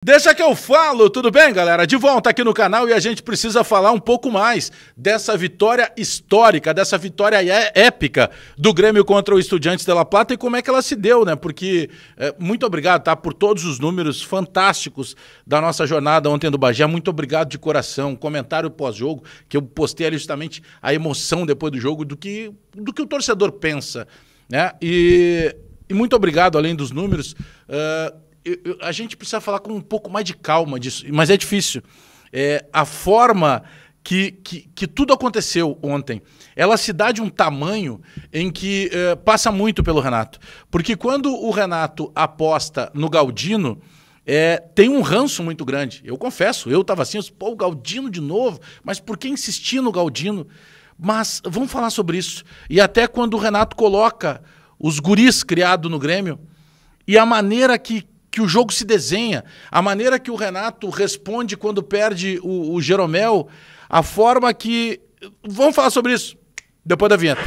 Deixa que eu falo, tudo bem, galera? De volta aqui no canal e a gente precisa falar um pouco mais dessa vitória histórica, dessa vitória épica do Grêmio contra o Estudiantes de La Plata e como é que ela se deu, né? Porque, muito obrigado, tá? Por todos os números fantásticos da nossa jornada ontem do Bagé, muito obrigado de coração, comentário pós-jogo, que eu postei ali justamente a emoção depois do jogo, do que o torcedor pensa, né? E muito obrigado, além dos números, a gente precisa falar com um pouco mais de calma disso, mas é difícil. A forma que tudo aconteceu ontem, ela se dá de um tamanho em que passa muito pelo Renato. Porque quando o Renato aposta no Galdino, tem um ranço muito grande. Eu confesso, eu estava assim, pô, o Galdino de novo, mas por que insistir no Galdino? Mas vamos falar sobre isso. E até quando o Renato coloca os guris criados no Grêmio e a maneira que o jogo se desenha, a maneira que o Renato responde quando perde o Jeromel, a forma que... Vamos falar sobre isso depois da vinheta.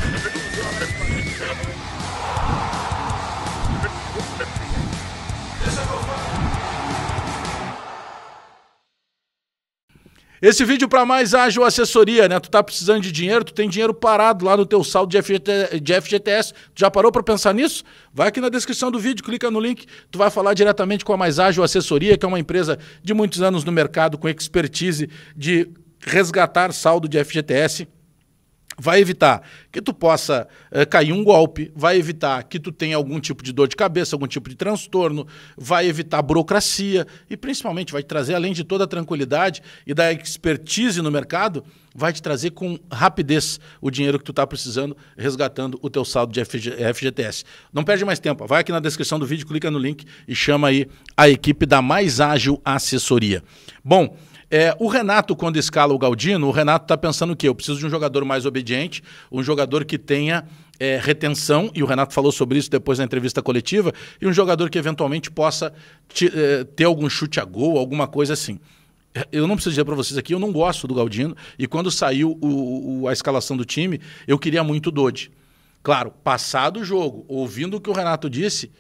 Esse vídeo para Mais Ágil Assessoria, né? Tu tá precisando de dinheiro, tu tem dinheiro parado lá no teu saldo de FGTS. Tu já parou para pensar nisso? Vai aqui na descrição do vídeo, clica no link, tu vai falar diretamente com a Mais Ágil Assessoria, que é uma empresa de muitos anos no mercado com expertise de resgatar saldo de FGTS. Vai evitar que tu possa cair um golpe, vai evitar que tu tenha algum tipo de dor de cabeça, algum tipo de transtorno, vai evitar burocracia e principalmente vai te trazer, além de toda a tranquilidade e da expertise no mercado, vai te trazer com rapidez o dinheiro que tu está precisando, resgatando o teu saldo de FGTS. Não perde mais tempo, vai aqui na descrição do vídeo, clica no link e chama aí a equipe da Mais Ágil Assessoria. Bom, o Renato, quando escala o Galdino, o Renato está pensando o quê? Eu preciso de um jogador mais obediente, um jogador que tenha retenção, e o Renato falou sobre isso depois na entrevista coletiva, e um jogador que eventualmente possa ter algum chute a gol, alguma coisa assim. Eu não preciso dizer para vocês aqui, eu não gosto do Galdino, e quando saiu a escalação do time, eu queria muito o Dodi. Claro, passado o jogo, ouvindo o que o Renato disse,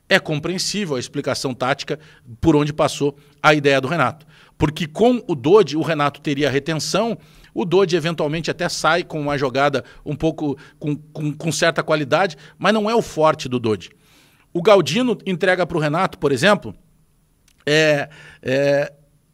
é compreensível a explicação tática por onde passou a ideia do Renato. Porque com o Dodi, o Renato teria retenção, o Dodi eventualmente até sai com uma jogada um pouco com certa qualidade, mas não é o forte do Dodi. O Galdino entrega para o Renato, por exemplo,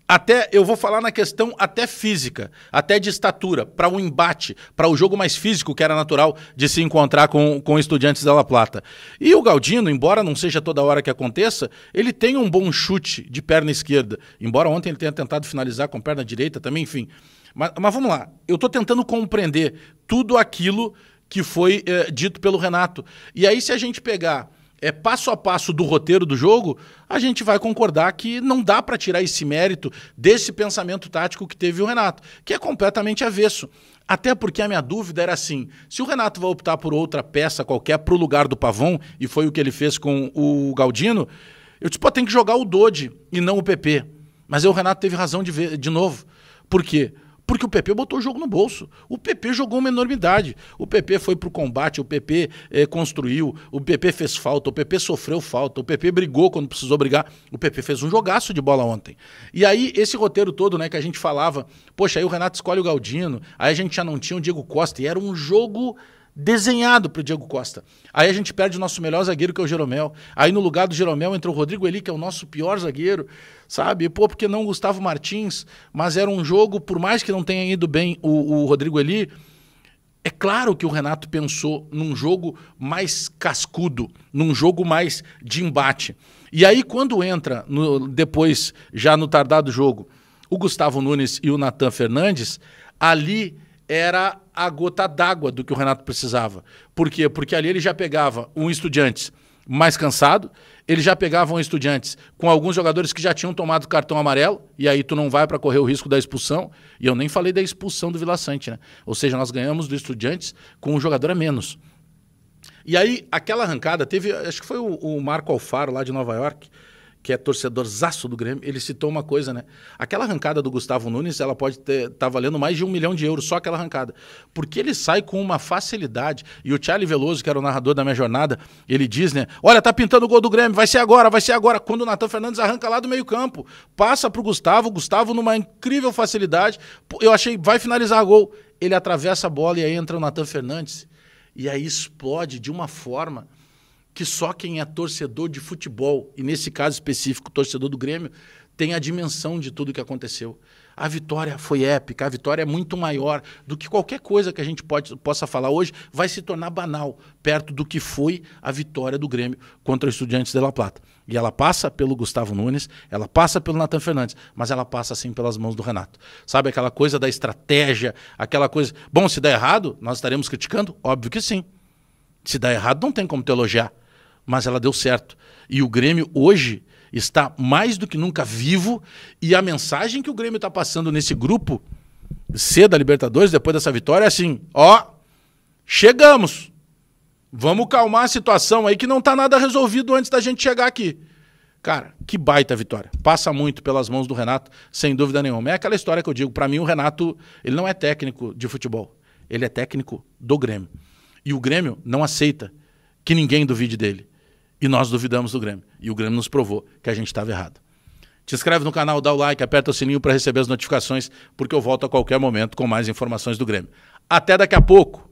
até eu vou falar na questão até física, até de estatura, para o embate, para o jogo mais físico que era natural de se encontrar com Estudiantes de La Plata. E o Galdino, embora não seja toda hora que aconteça, ele tem um bom chute de perna esquerda, embora ontem ele tenha tentado finalizar com perna direita também, enfim. Mas vamos lá, eu estou tentando compreender tudo aquilo que foi dito pelo Renato. E aí se a gente pegar passo a passo do roteiro do jogo, a gente vai concordar que não dá para tirar esse mérito desse pensamento tático que teve o Renato, que é completamente avesso. Até porque a minha dúvida era assim, se o Renato vai optar por outra peça qualquer para o lugar do Pavon, e foi o que ele fez com o Galdino, eu disse, pô, tem que jogar o Dodi e não o PP. Mas aí o Renato teve razão de novo. Por quê? Porque o PP botou o jogo no bolso. O PP jogou uma enormidade. O PP foi para o combate, o PP construiu, o PP fez falta, o PP sofreu falta, o PP brigou quando precisou brigar. O PP fez um jogaço de bola ontem. E aí, esse roteiro todo, né, que a gente falava, poxa, aí o Renato escolhe o Galdino, aí a gente já não tinha o Diego Costa, e era um jogo desenhado para o Diego Costa. Aí a gente perde o nosso melhor zagueiro, que é o Jeromel. Aí no lugar do Jeromel entra o Rodrigo Eli, que é o nosso pior zagueiro, sabe? Pô, porque não o Gustavo Martins? Mas era um jogo, por mais que não tenha ido bem o Rodrigo Eli, é claro que o Renato pensou num jogo mais cascudo, num jogo mais de embate. E aí quando entra, depois, já no tardado jogo, o Gustavo Nunes e o Nathan Fernandes, ali era a gota d'água do que o Renato precisava. Por quê? Porque ali ele já pegava um Estudiantes mais cansado, ele já pegava um Estudiantes com alguns jogadores que já tinham tomado cartão amarelo, e aí tu não vai para correr o risco da expulsão, e eu nem falei da expulsão do Vila Sante, né? Ou seja, nós ganhamos do Estudiantes com um jogador a menos. E aí, aquela arrancada, teve, acho que foi o Marco Alfaro lá de Nova York, que é torcedorzaço do Grêmio, ele citou uma coisa, né? Aquela arrancada do Gustavo Nunes, ela pode estar valendo mais de €1 milhão, só aquela arrancada. Porque ele sai com uma facilidade. E o Charlie Veloso, que era o narrador da minha jornada, ele diz, né? Olha, tá pintando o gol do Grêmio, vai ser agora, vai ser agora. Quando o Nathan Fernandes arranca lá do meio campo, passa pro Gustavo, numa incrível facilidade, eu achei, vai finalizar gol. Ele atravessa a bola e aí entra o Nathan Fernandes. E aí explode de uma forma que só quem é torcedor de futebol, e nesse caso específico, torcedor do Grêmio, tem a dimensão de tudo que aconteceu. A vitória foi épica, a vitória é muito maior do que qualquer coisa que a gente possa falar hoje, vai se tornar banal, perto do que foi a vitória do Grêmio contra o Estudiantes de La Plata. E ela passa pelo Gustavo Nunes, ela passa pelo Nathan Fernandes, mas ela passa assim pelas mãos do Renato. Sabe aquela coisa da estratégia, aquela coisa... Bom, se der errado, nós estaremos criticando? Óbvio que sim. Se der errado, não tem como te elogiar. Mas ela deu certo. E o Grêmio hoje está mais do que nunca vivo, e a mensagem que o Grêmio está passando nesse grupo C da Libertadores, depois dessa vitória, é assim, ó, chegamos, vamos calmar a situação aí que não está nada resolvido antes da gente chegar aqui. Cara, que baita vitória. Passa muito pelas mãos do Renato, sem dúvida nenhuma. É aquela história que eu digo, para mim o Renato, ele não é técnico de futebol, ele é técnico do Grêmio. E o Grêmio não aceita que ninguém duvide dele. E nós duvidamos do Grêmio. E o Grêmio nos provou que a gente estava errado. Te inscreve no canal, dá o like, aperta o sininho para receber as notificações, porque eu volto a qualquer momento com mais informações do Grêmio. Até daqui a pouco!